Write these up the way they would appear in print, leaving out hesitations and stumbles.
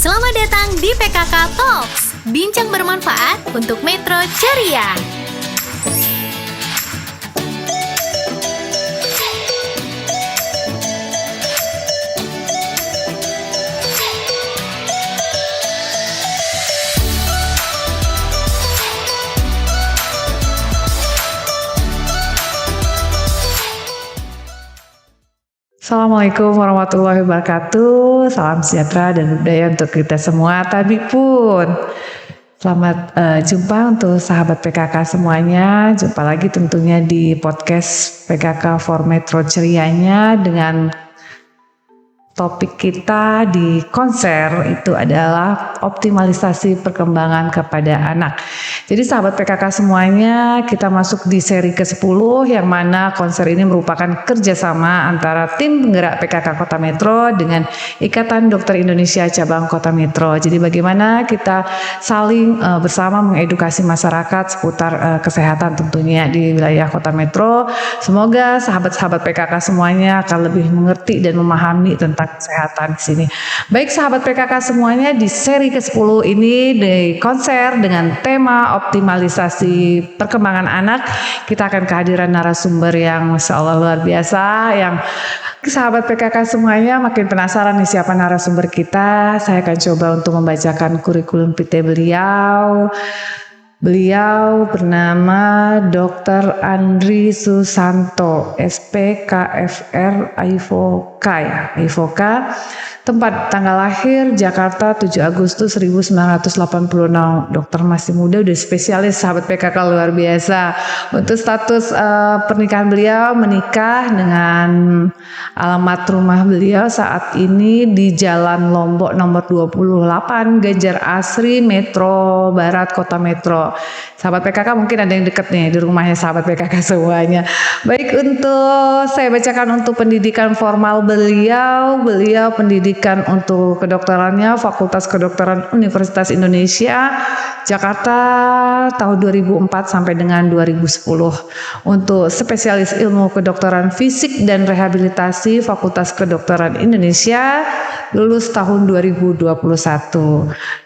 Selamat datang di PKK Talks, bincang bermanfaat untuk Metro Ceria. Assalamualaikum warahmatullahi wabarakatuh. Salam sejahtera dan budaya untuk kita semua. Tadi pun selamat jumpa untuk sahabat PKK semuanya. Jumpa lagi tentunya di podcast PKK for Metro Cerianya dengan topik kita di konser itu adalah optimalisasi perkembangan kepada anak. Jadi sahabat PKK semuanya, kita masuk di seri ke-10 yang mana konser ini merupakan kerjasama antara tim penggerak PKK Kota Metro dengan Ikatan Dokter Indonesia Cabang Kota Metro. Jadi bagaimana kita saling bersama mengedukasi masyarakat seputar kesehatan tentunya di wilayah Kota Metro. Semoga sahabat-sahabat PKK semuanya akan lebih mengerti dan memahami tentang kesehatan di sini. Baik sahabat PKK semuanya, di seri ke-10 ini di konser dengan tema optimalisasi perkembangan anak, kita akan kehadiran narasumber yang Masya Allah luar biasa, yang sahabat PKK semuanya makin penasaran nih siapa narasumber kita. Saya akan coba untuk membacakan kurikulum vitae beliau. Beliau bernama Dr. Andri Susanto, SPKFR IVOKA ya, IVOKA. Tempat tanggal lahir Jakarta 7 Agustus 1986. Dokter masih muda, udah spesialis sahabat PKK luar biasa. Untuk status pernikahan beliau, menikah dengan alamat rumah beliau saat ini di Jalan Lombok nomor 28 Ganjar Asri Metro Barat Kota Metro. Sahabat PKK mungkin ada yang deket nih di rumahnya sahabat PKK semuanya. Baik, untuk saya bacakan untuk pendidikan formal beliau pendidikan untuk kedokterannya Fakultas Kedokteran Universitas Indonesia Jakarta tahun 2004 sampai dengan 2010. Untuk spesialis ilmu kedokteran fisik dan rehabilitasi Fakultas Kedokteran Indonesia lulus tahun 2021.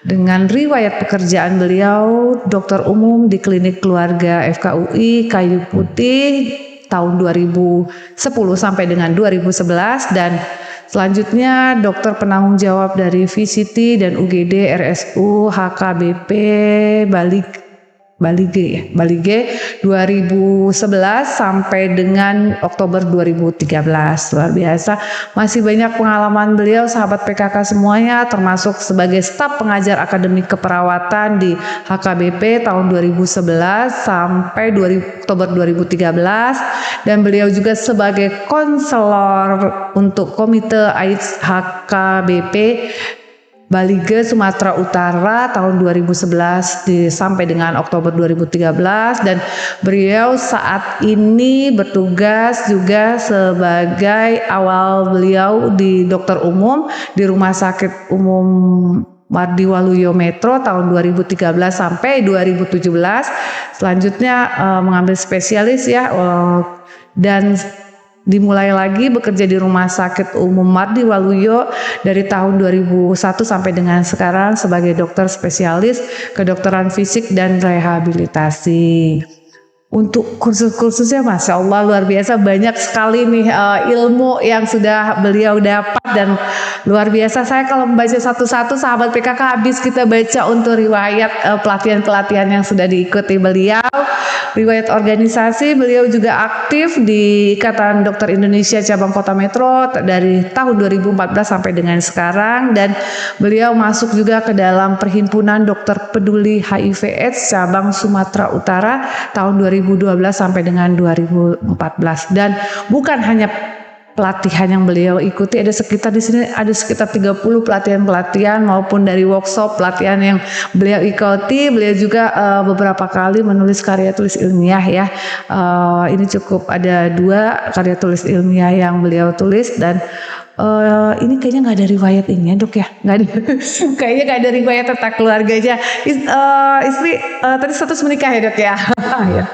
Dengan riwayat pekerjaan beliau dokter umum di Klinik Keluarga FKUI Kayu Putih tahun 2010 sampai dengan 2011, dan selanjutnya dokter penanggung jawab dari VCT dan UGD RSU HKBP Balige 2011 sampai dengan Oktober 2013. Luar biasa, masih banyak pengalaman beliau sahabat PKK semuanya, termasuk sebagai staf pengajar akademik keperawatan di HKBP tahun 2011 sampai Oktober 2013, dan beliau juga sebagai konselor untuk Komite AIDS HKBP Balige Sumatera Utara tahun 2011 sampai dengan Oktober 2013, dan beliau saat ini bertugas juga sebagai awal beliau di dokter umum di Rumah Sakit Umum Mardi Waluyo Metro tahun 2013 sampai 2017. Selanjutnya mengambil spesialis ya, dan dimulai lagi bekerja di Rumah Sakit Umum Mardi Waluyo dari tahun 2001 sampai dengan sekarang sebagai dokter spesialis kedokteran fisik dan rehabilitasi. Untuk kursus-kursusnya Masya Allah luar biasa, banyak sekali nih ilmu yang sudah beliau dapat, dan luar biasa. Saya kalau membaca satu-satu sahabat PKK, habis kita baca untuk riwayat pelatihan-pelatihan yang sudah diikuti beliau. Riwayat organisasi, beliau juga aktif di Ikatan Dokter Indonesia Cabang Kota Metro dari tahun 2014 sampai dengan sekarang, dan beliau masuk juga ke dalam Perhimpunan Dokter Peduli HIV/AIDS Cabang Sumatera Utara tahun 2012 sampai dengan 2014. Dan bukan hanya pelatihan yang beliau ikuti, ada sekitar di sini ada sekitar 30 pelatihan-pelatihan maupun dari workshop pelatihan yang beliau ikuti. Beliau juga beberapa kali menulis karya tulis ilmiah ya. Ini cukup ada 2 karya tulis ilmiah yang beliau tulis, dan ini kayaknya nggak ada riwayat ini ya dok ya, nggak ada, kayaknya nggak ada riwayat tentang keluarganya. Istri tadi status menikah ya dok ya. Ya.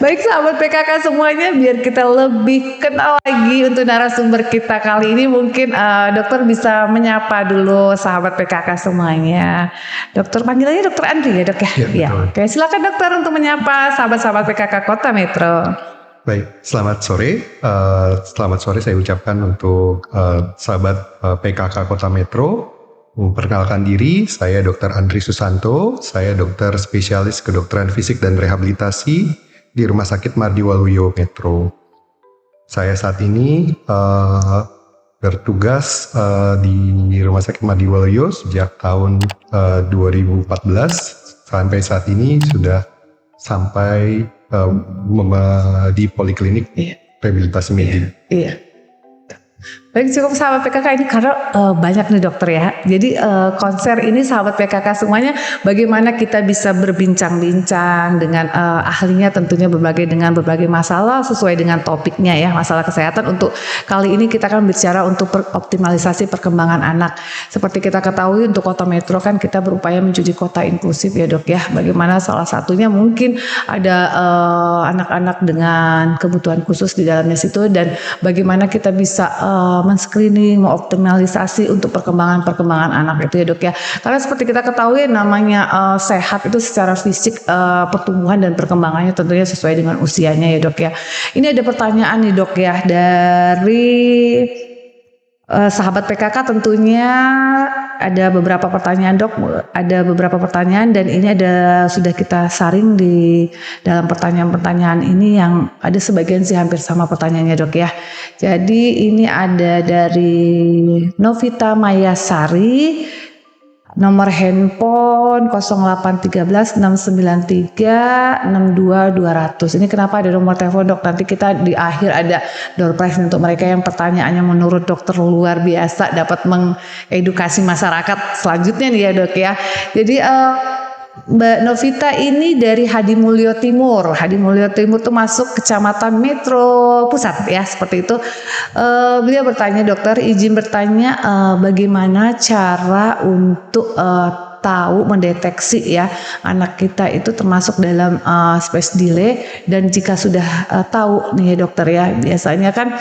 Baik sahabat PKK semuanya, biar kita lebih kenal lagi untuk narasumber kita kali ini, mungkin dokter bisa menyapa dulu sahabat PKK semuanya. Dokter panggil aja Dokter Andri ya dok ya? Ya, betul. Oke, silakan dokter untuk menyapa sahabat-sahabat PKK Kota Metro. Baik, selamat sore. Selamat sore saya ucapkan untuk sahabat PKK Kota Metro. Memperkenalkan diri, saya Dr. Andri Susanto. Saya dokter spesialis kedokteran fisik dan rehabilitasi di Rumah Sakit Mardiwaluyo Metro. Saya saat ini bertugas di Rumah Sakit Mardiwaluyo sejak tahun 2014 sampai saat ini sudah sampai di poliklinik rehabilitasi medik. Iya. Baik, cukup sahabat PKK ini karena banyak nih dokter ya. Jadi konser ini sahabat PKK semuanya bagaimana kita bisa berbincang-bincang dengan ahlinya, tentunya dengan berbagai masalah sesuai dengan topiknya ya, masalah kesehatan. Untuk kali ini kita akan bicara untuk optimalisasi perkembangan anak. Seperti kita ketahui untuk Kota Metro kan kita berupaya menjadi kota inklusif ya dok ya. Bagaimana salah satunya mungkin ada anak-anak dengan kebutuhan khusus di dalamnya situ, dan bagaimana kita bisa men-screening, mengoptimalisasi untuk perkembangan anak itu ya dok ya. Karena seperti kita ketahui namanya sehat itu secara fisik, pertumbuhan dan perkembangannya tentunya sesuai dengan usianya ya dok ya. Ini ada pertanyaan nih dok ya dari sahabat PKK, tentunya ada beberapa pertanyaan dok, ada beberapa pertanyaan dan ini sudah kita saring di dalam pertanyaan-pertanyaan ini yang ada sebagian sih hampir sama pertanyaannya dok ya. Jadi ini ada dari Novita Mayasari, nomor handphone 0813 693 62200. Ini kenapa ada nomor telepon dok? Nanti kita di akhir ada door prize untuk mereka yang pertanyaannya menurut dokter luar biasa, dapat mengedukasi masyarakat selanjutnya nih ya dok ya. Jadi Mbak Novita ini dari Hadimulyo Timur. Hadimulyo Timur itu masuk Kecamatan Metro Pusat ya, seperti itu. Beliau bertanya, dokter izin bertanya bagaimana cara untuk tahu mendeteksi ya anak kita itu termasuk dalam space delay, dan jika sudah tahu nih ya dokter ya, biasanya kan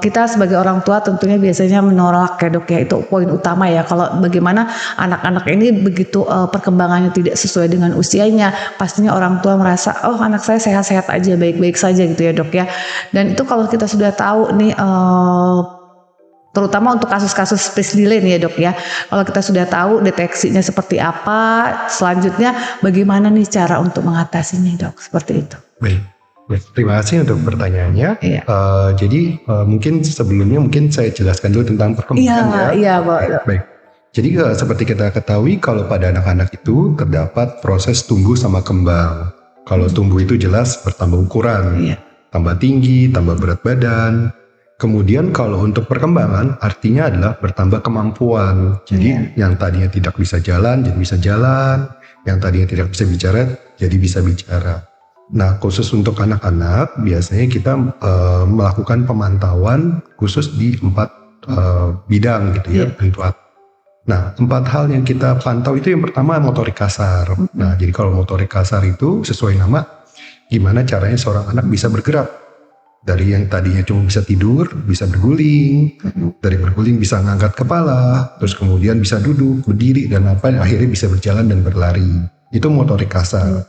kita sebagai orang tua tentunya biasanya menolak ya dok ya, itu poin utama ya. Kalau bagaimana anak-anak ini begitu perkembangannya tidak sesuai dengan usianya, pastinya orang tua merasa oh anak saya sehat-sehat aja, baik-baik saja gitu ya dok ya. Dan itu kalau kita sudah tahu nih terutama untuk kasus-kasus space delay nih ya dok ya, kalau kita sudah tahu deteksinya seperti apa, selanjutnya bagaimana nih cara untuk mengatasinya dok, seperti itu. Baik. Terima kasih untuk pertanyaannya. Iya. Jadi mungkin sebelumnya saya jelaskan dulu tentang perkembangan ya. Iya, Pak. Baik. Jadi seperti kita ketahui kalau pada anak-anak itu terdapat proses tumbuh sama kembang. Kalau tumbuh itu jelas bertambah ukuran, tambah tinggi, tambah berat badan. Kemudian kalau untuk perkembangan artinya adalah bertambah kemampuan. Jadi yang tadinya tidak bisa jalan jadi bisa jalan, yang tadinya tidak bisa bicara jadi bisa bicara. Nah, khusus untuk anak-anak biasanya kita melakukan pemantauan khusus di 4 bidang gitu ya. Nah, 4 hal yang kita pantau itu yang pertama motorik kasar. Nah, jadi kalau motorik kasar itu sesuai nama, gimana caranya seorang anak bisa bergerak. Dari yang tadinya cuma bisa tidur, bisa berguling, dari berguling bisa ngangkat kepala, terus kemudian bisa duduk, berdiri, dan akhirnya bisa berjalan dan berlari. Itu motorik kasar.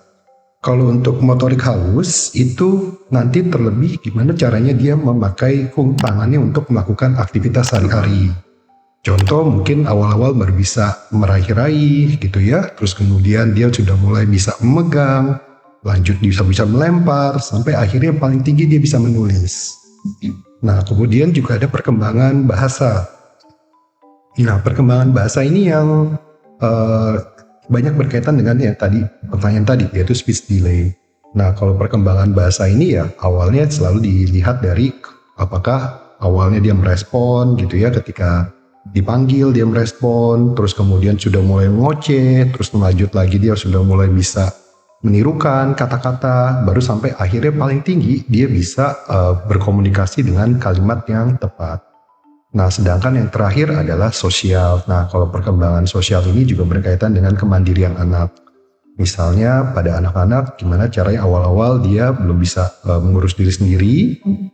Kalau untuk motorik halus, itu nanti terlebih gimana caranya dia memakai tangannya untuk melakukan aktivitas sehari-hari. Contoh mungkin awal-awal baru bisa meraih-raih gitu ya, terus kemudian dia sudah mulai bisa memegang, lanjut bisa melempar, sampai akhirnya paling tinggi dia bisa menulis. Nah, kemudian juga ada perkembangan bahasa. Nah, perkembangan bahasa ini yang banyak berkaitan dengan yang tadi, pertanyaan tadi, yaitu speech delay. Nah, kalau perkembangan bahasa ini ya awalnya selalu dilihat dari apakah awalnya dia merespon gitu ya, ketika dipanggil dia merespon, terus kemudian sudah mulai ngoceh, terus lanjut lagi dia sudah mulai bisa menirukan kata-kata, baru sampai akhirnya paling tinggi dia bisa berkomunikasi dengan kalimat yang tepat. Nah, sedangkan yang terakhir adalah sosial. Nah, kalau perkembangan sosial ini juga berkaitan dengan kemandirian anak. Misalnya pada anak-anak gimana caranya awal-awal dia belum bisa mengurus diri sendiri.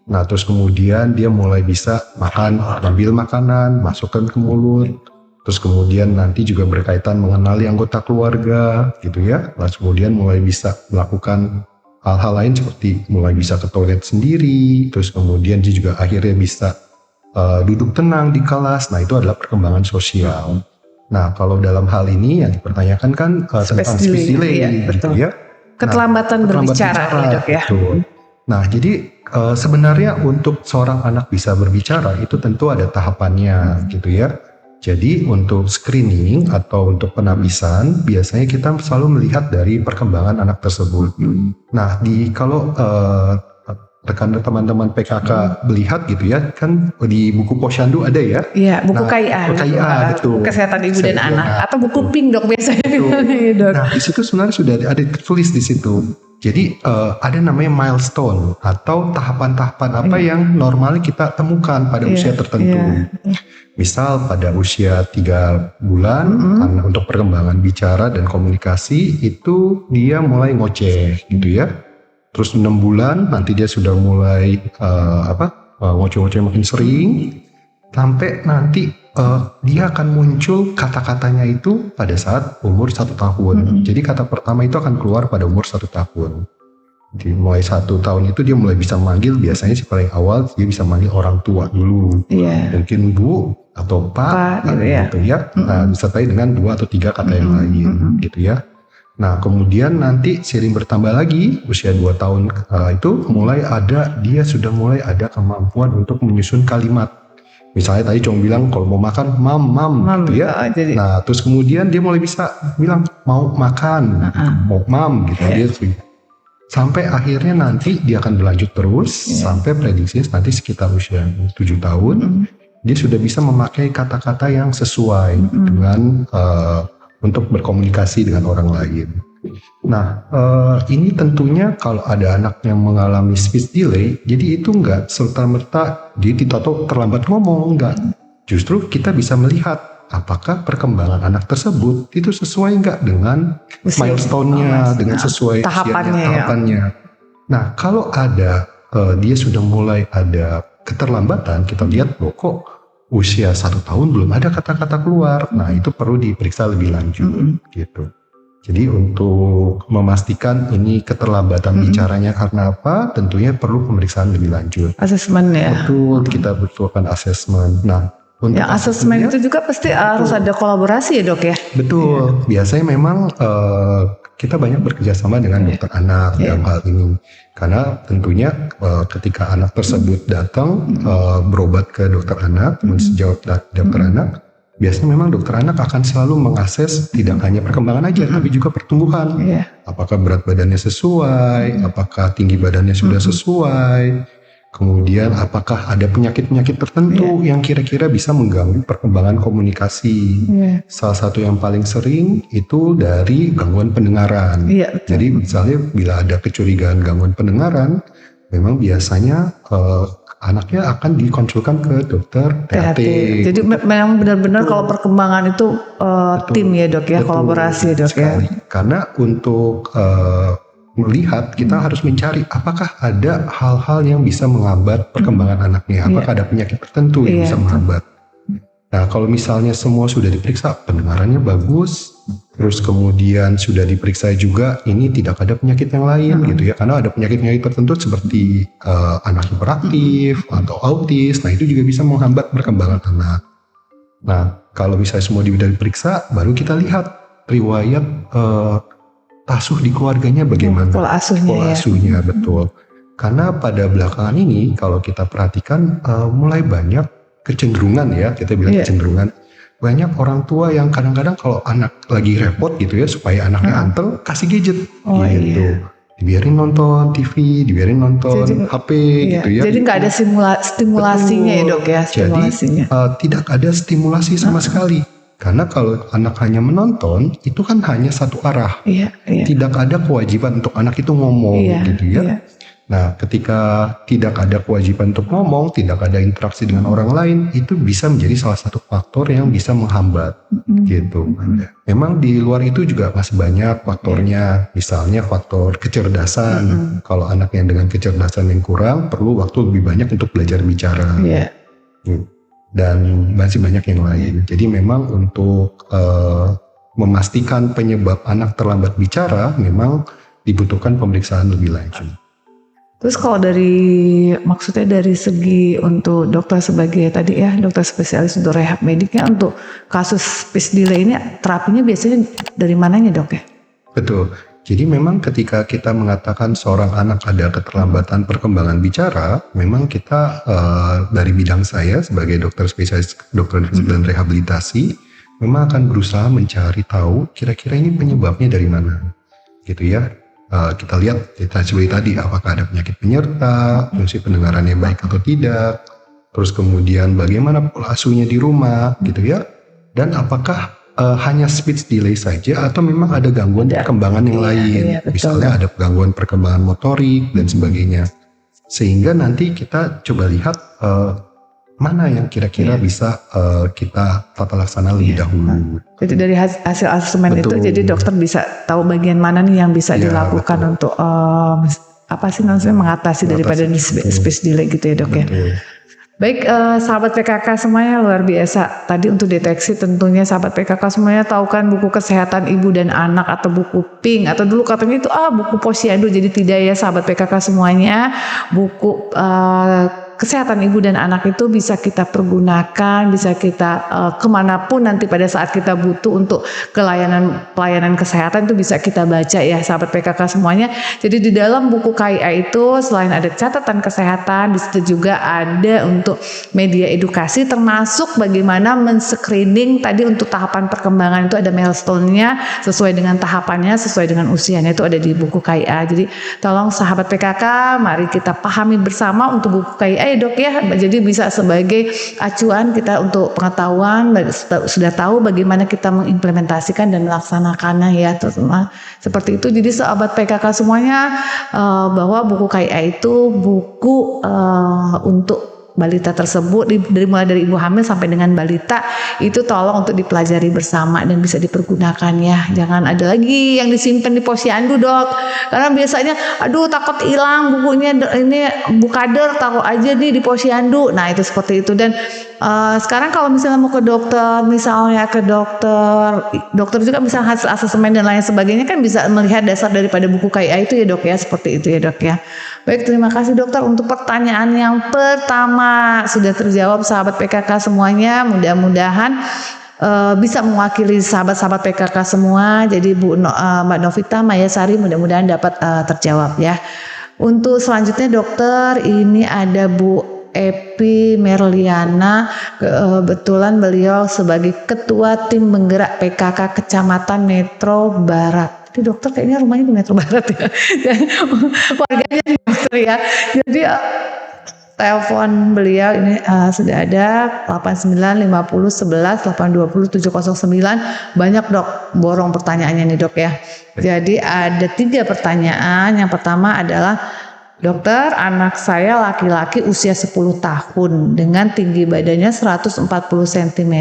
Nah terus kemudian dia mulai bisa makan, ambil makanan, masukkan ke mulut. Terus kemudian nanti juga berkaitan mengenali anggota keluarga gitu ya. Lalu kemudian mulai bisa melakukan hal-hal lain seperti mulai bisa ke toilet sendiri. Terus kemudian dia juga akhirnya bisa duduk tenang di kelas. Nah itu adalah perkembangan sosial. Nah, kalau dalam hal ini yang dipertanyakan kan tentang speech delay, iya, gitu betul. ya. Keterlambatan berbicara, ya, Dok ya. betul. Nah, jadi sebenarnya untuk seorang anak bisa berbicara itu tentu ada tahapannya, gitu ya. Jadi untuk screening atau untuk penapisan biasanya kita selalu melihat dari perkembangan anak tersebut. Nah, kalau rekan teman-teman PKK melihat gitu ya, kan di buku Posyandu ada ya. Iya, buku KIA. Buku KIA, betul. Kesehatan Ibu dan Kesehatan Anak. Anak. Atau buku PINK, Dok, biasanya. Betul. Dok. Nah, di situ sebenarnya sudah ada tertulis di situ. Jadi ada namanya milestone atau tahapan-tahapan apa yang normalnya kita temukan pada usia tertentu. Misal pada usia 3 bulan untuk perkembangan bicara dan komunikasi itu dia mulai ngoceh gitu ya. Terus 6 bulan nanti dia sudah mulai ngoceh-ngoceh makin sering, sampai nanti dia akan muncul kata-katanya itu pada saat umur 1 tahun. Jadi kata pertama itu akan keluar pada umur 1 tahun. Jadi mulai 1 tahun itu dia mulai bisa manggil, biasanya sih paling awal dia bisa manggil orang tua dulu. Mungkin Bu atau Pak gitu ya. Nah, disertai dengan 2 atau 3 kata yang lain gitu ya. Nah kemudian nanti sering bertambah lagi usia 2 tahun itu dia sudah mulai ada kemampuan untuk menyusun kalimat. Misalnya tadi cuma bilang kalau mau makan mam gitu ya. Nah terus kemudian dia mulai bisa bilang mau makan, mau mam gitu dia. Sampai akhirnya nanti dia akan berlanjut terus sampai prediksi nanti sekitar usia 7 tahun dia sudah bisa memakai kata-kata yang sesuai dengan untuk berkomunikasi dengan orang lain. Nah, ini tentunya kalau ada anak yang mengalami speech delay, jadi itu enggak serta-merta dia atau terlambat ngomong, enggak. Justru kita bisa melihat apakah perkembangan anak tersebut itu sesuai enggak dengan milestone-nya, dengan sesuai tahapannya. Nah, kalau ada dia sudah mulai ada keterlambatan, kita lihat kok usia 1 tahun belum ada kata-kata keluar. Nah itu perlu diperiksa lebih lanjut gitu. Jadi untuk memastikan ini keterlambatan bicaranya karena apa, tentunya perlu pemeriksaan lebih lanjut. Asesmen ya. Betul, kita butuhkan asesmen. Nah untuk yang asesmen itu juga pasti harus ada kolaborasi ya Dok ya? Betul, biasanya memang kita banyak bekerjasama dengan dokter anak dalam hal ini. Karena tentunya ketika anak tersebut datang berobat ke dokter anak, sejauh dokter anak, biasanya memang dokter anak akan selalu mengakses tidak hanya perkembangan aja, tapi juga pertumbuhan. Apakah berat badannya sesuai, apakah tinggi badannya sudah sesuai, kemudian apakah ada penyakit-penyakit tertentu yang kira-kira bisa mengganggu perkembangan komunikasi. Salah satu yang paling sering itu dari gangguan pendengaran. Jadi misalnya bila ada kecurigaan gangguan pendengaran, memang biasanya anaknya akan dikonsulkan ke dokter THT. Jadi memang benar-benar kalau perkembangan itu tim ya Dok ya, kolaborasi ya Dok ya. Karena untuk melihat kita harus mencari apakah ada hal-hal yang bisa menghambat perkembangan anaknya, apakah ada penyakit tertentu yang bisa menghambat. Nah kalau misalnya semua sudah diperiksa, pendengarannya bagus, terus kemudian sudah diperiksa juga ini tidak ada penyakit yang lain gitu ya, karena ada penyakit-penyakit tertentu seperti anak hiperaktif atau autis, nah itu juga bisa menghambat perkembangan anak. Nah kalau misalnya semua sudah diperiksa, baru kita lihat riwayat asuh di keluarganya bagaimana, pola asuhnya betul. Karena pada belakangan ini kalau kita perhatikan mulai banyak kecenderungan ya, kita bilang kecenderungan, banyak orang tua yang kadang-kadang kalau anak lagi repot gitu ya supaya anaknya anteng, kasih gadget gitu. Dibiarin nonton TV, dibiarin nonton HP gitu ya. Jadi nggak ada stimulasinya ya Dok ya, stimulasinya. Jadi tidak ada stimulasi sama sekali. Karena kalau anak hanya menonton, itu kan hanya satu arah. Tidak ada kewajiban untuk anak itu ngomong gitu ya. Nah, ketika tidak ada kewajiban untuk ngomong, tidak ada interaksi dengan orang lain, itu bisa menjadi salah satu faktor yang bisa menghambat, gitu. Memang di luar itu juga masih banyak faktornya, misalnya faktor kecerdasan. Kalau anak yang dengan kecerdasan yang kurang, perlu waktu lebih banyak untuk belajar bicara. Dan masih banyak yang lain. Jadi memang untuk memastikan penyebab anak terlambat bicara, memang dibutuhkan pemeriksaan lebih lanjut. Terus kalau maksudnya dari segi untuk dokter sebagai tadi ya, dokter spesialis untuk rehab mediknya untuk kasus speech delay ini terapinya biasanya dari mananya dok ya? Betul. Jadi memang ketika kita mengatakan seorang anak ada keterlambatan perkembangan bicara, memang kita dari bidang saya sebagai dokter spesialis dokter dan rehabilitasi, memang akan berusaha mencari tahu kira-kira ini penyebabnya dari mana, gitu ya. Kita lihat seperti tadi, apakah ada penyakit penyerta, fungsi pendengarannya baik atau tidak, terus kemudian bagaimana pola asuhnya di rumah, gitu ya, dan apakah hanya speech delay saja atau memang ada gangguan perkembangan yang lain, misalnya ada gangguan perkembangan motorik dan sebagainya, sehingga nanti kita coba lihat mana yang kira-kira bisa kita tata laksana lebih dahulu. Jadi dari hasil asesmen itu, jadi dokter bisa tahu bagian mana nih yang bisa dilakukan untuk mengatasi daripada speech delay gitu ya dok ya. Baik, sahabat PKK semuanya luar biasa. Tadi untuk deteksi tentunya sahabat PKK semuanya tahu kan buku kesehatan ibu dan anak atau buku PINK atau dulu katanya itu buku posyandu, jadi tidak ya sahabat PKK semuanya. Buku kesehatan ibu dan anak itu bisa kita pergunakan, bisa kita kemanapun nanti pada saat kita butuh untuk pelayanan kesehatan itu bisa kita baca ya sahabat PKK semuanya. Jadi di dalam buku KIA itu selain ada catatan kesehatan, di situ juga ada untuk media edukasi termasuk bagaimana men-screening tadi untuk tahapan perkembangan itu ada milestone-nya sesuai dengan tahapannya, sesuai dengan usianya itu ada di buku KIA. Jadi tolong sahabat PKK mari kita pahami bersama untuk buku KIA ya dok ya, jadi bisa sebagai acuan kita untuk pengetahuan, sudah tahu bagaimana kita mengimplementasikan dan melaksanakannya ya terutama seperti itu. Jadi sahabat PKK semuanya bahwa buku KIA itu buku untuk balita tersebut mulai dari ibu hamil sampai dengan balita itu tolong untuk dipelajari bersama dan bisa dipergunakan ya. Jangan ada lagi yang disimpan di posyandu dok, karena biasanya takut hilang bukunya, ini bukader taruh aja nih di posyandu. Nah itu seperti itu. Dan sekarang kalau misalnya mau ke dokter, misalnya ke dokter juga bisa hasil asesmen dan lain sebagainya kan bisa melihat dasar daripada buku KIA itu ya dok ya, seperti itu ya dok ya. Baik, terima kasih dokter untuk pertanyaan yang pertama sudah terjawab sahabat PKK semuanya. Mudah-mudahan bisa mewakili sahabat-sahabat PKK semua. Jadi Mbak Novita Mayasari mudah-mudahan dapat terjawab ya. Untuk selanjutnya dokter, ini ada Bu Epi Merliana, kebetulan beliau sebagai Ketua Tim Penggerak PKK Kecamatan Metro Barat. Jadi dokter kayaknya rumahnya di Metro Barat ya, dan warganya di dokter ya. Jadi telepon beliau ini sudah ada 89 50 11 820 709. Banyak dok borong pertanyaannya nih dok ya. Jadi ada 3 pertanyaan. Yang pertama adalah, dokter, anak saya laki-laki usia 10 tahun dengan tinggi badannya 140 cm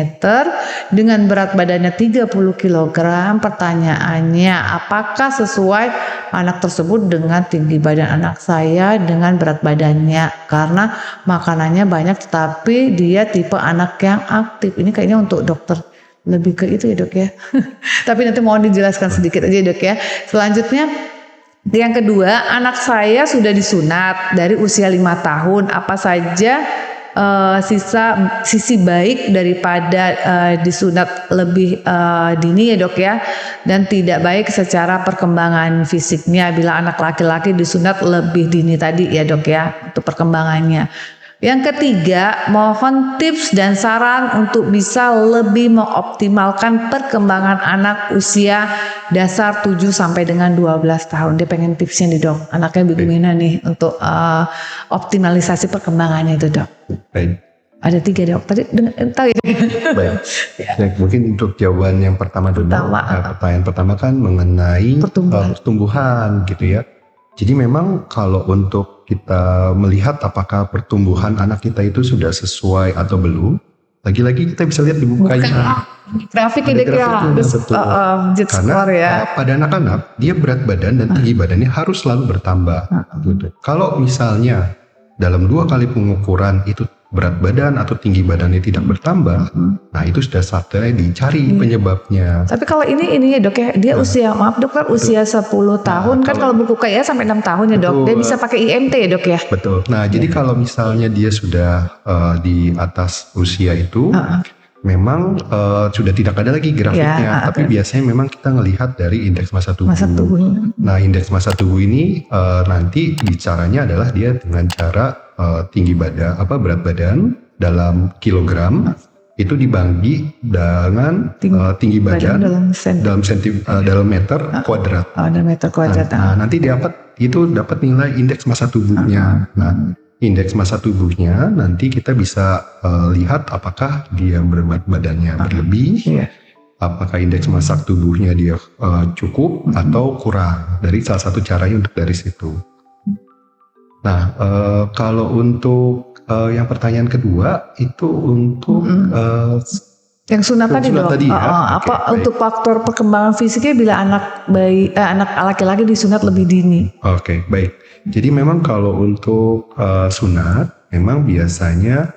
dengan berat badannya 30 kg. Pertanyaannya, apakah sesuai anak tersebut dengan tinggi badan anak saya dengan berat badannya? Karena makanannya banyak tetapi dia tipe anak yang aktif. Ini kayaknya untuk dokter lebih ke itu ya dok ya. Tapi nanti mohon dijelaskan sedikit aja dok ya. Selanjutnya, yang kedua, anak saya sudah disunat dari usia 5 tahun. Apa saja sisi baik daripada disunat lebih dini ya dok ya, dan tidak baik secara perkembangan fisiknya bila anak laki-laki disunat lebih dini tadi ya dok ya untuk perkembangannya. Yang ketiga, mohon tips dan saran untuk bisa lebih mengoptimalkan perkembangan anak usia dasar 7 sampai dengan 12 tahun. Dia pengen tipsnya nih dok, anaknya bagaimana nih untuk optimalisasi perkembangannya itu dok. Baik. Ada 3 dok, tadi tahu ya. Baik. Ya, mungkin untuk jawaban yang pertama dulu. Pertanyaan pertama kan mengenai pertumbuhan gitu ya. Jadi memang kalau untuk kita melihat apakah pertumbuhan anak kita itu sudah sesuai atau belum, lagi-lagi kita bisa lihat di buku kajian. Grafik Ada ini ya, grafiknya, betul. JIT Karena score ya. pada anak-anak dia berat badan dan tinggi badannya harus selalu bertambah. Gitu. Kalau misalnya dalam 2 kali pengukuran itu berat badan atau tinggi badannya tidak bertambah, nah itu sudah saatnya dicari penyebabnya. Tapi kalau ini ya dok ya, dia usia, maaf dok kan usia 10 tahun, kan kalau buku kayak sampai 6 tahun ya dok, dia bisa pakai IMT ya dok ya? Betul. Nah jadi kalau misalnya dia sudah di atas usia itu, memang sudah tidak ada lagi grafiknya, tapi biasanya memang kita ngelihat dari indeks massa tubuh. Nah, indeks massa tubuh ini nanti bicaranya adalah dia dengan cara tinggi badan, berat badan dalam kilogram itu dibagi dengan tinggi badan dalam meter kuadrat. Dalam meter kuadrat. Nah, nanti dapat nilai indeks massa tubuhnya. Nah, indeks massa tubuhnya nanti kita bisa lihat apakah dia berat badannya berlebih, apakah indeks massa tubuhnya dia cukup atau kurang. Dari salah satu caranya untuk dari situ. Nah, kalau untuk yang pertanyaan kedua itu untuk yang sunat tadi dok. Untuk faktor perkembangan fisiknya bila anak laki-laki disunat lebih dini. Oke, baik. Jadi memang kalau untuk sunat, memang biasanya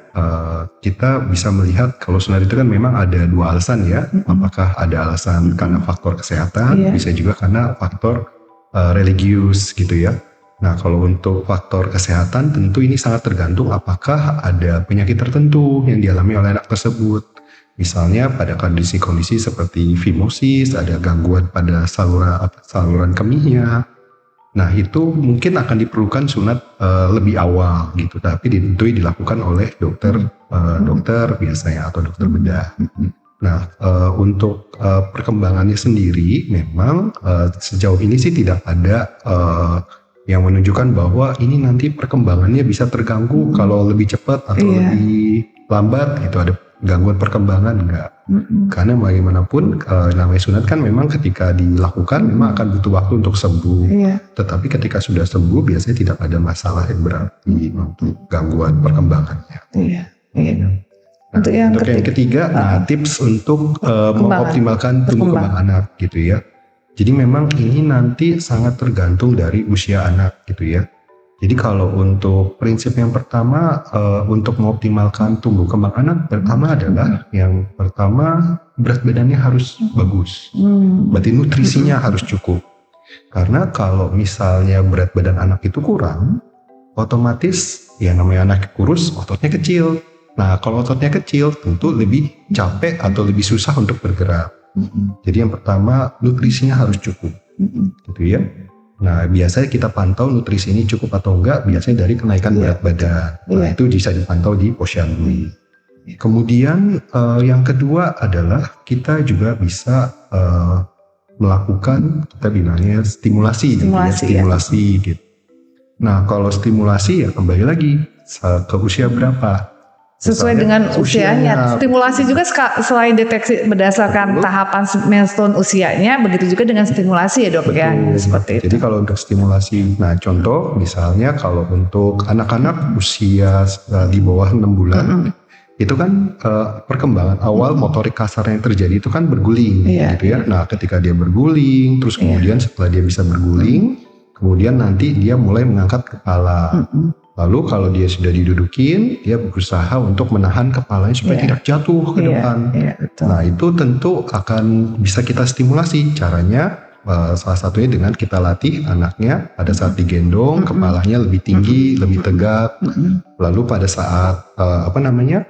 kita bisa melihat kalau sunat itu kan memang ada 2 alasan ya. Apakah ada alasan karena faktor kesehatan, bisa juga karena faktor religius gitu ya. Nah kalau untuk faktor kesehatan tentu ini sangat tergantung apakah ada penyakit tertentu yang dialami oleh anak tersebut. Misalnya pada kondisi-kondisi seperti fimosis, ada gangguan pada saluran kemihnya. Nah itu mungkin akan diperlukan sunat lebih awal gitu, tapi tentu dilakukan oleh dokter biasanya atau dokter bedah. Nah untuk perkembangannya sendiri memang sejauh ini sih tidak ada yang menunjukkan bahwa ini nanti perkembangannya bisa terganggu kalau lebih cepat atau lebih lambat gitu, ada gangguan perkembangan enggak. Karena bagaimanapun namanya sunat kan memang ketika dilakukan memang akan butuh waktu untuk sembuh. Tetapi ketika sudah sembuh biasanya tidak ada masalah yang berarti untuk gangguan perkembangannya. Nah, untuk yang ketiga, tips untuk mengoptimalkan tumbuh kembang anak gitu ya. Jadi memang ini nanti sangat tergantung dari usia anak gitu ya. Jadi kalau untuk prinsip yang pertama untuk mengoptimalkan tumbuh kembang anak, pertama adalah yang pertama berat badannya harus bagus. Berarti nutrisinya harus cukup. Karena kalau misalnya berat badan anak itu kurang, otomatis ya namanya anak kurus, ototnya kecil. Nah kalau ototnya kecil tentu lebih capek atau lebih susah untuk bergerak. Jadi yang pertama nutrisinya harus cukup, gitu ya. Nah biasanya kita pantau nutrisi ini cukup atau enggak biasanya dari kenaikan berat badan. Nah itu bisa dipantau di posyandu. Kemudian yang kedua adalah kita juga bisa melakukan kita bilangnya stimulasi gitu. Nah kalau stimulasi ya kembali lagi ke usia berapa. Sesuai dengan usianya. Stimulasi juga selain deteksi berdasarkan tahapan milestone usianya, begitu juga dengan stimulasi ya dok. Betul, ya seperti itu. Jadi kalau untuk stimulasi, nah contoh misalnya kalau untuk anak-anak usia di bawah 6 bulan, itu kan perkembangan awal motorik kasar yang terjadi itu kan berguling gitu ya. Nah ketika dia berguling, terus kemudian setelah dia bisa berguling, kemudian nanti dia mulai mengangkat kepala. Lalu kalau dia sudah didudukin, dia berusaha untuk menahan kepalanya supaya tidak jatuh ke depan. Nah itu tentu akan bisa kita stimulasi. Caranya salah satunya dengan kita latih anaknya pada saat digendong, kepalanya lebih tinggi, lebih tegak. Lalu pada saat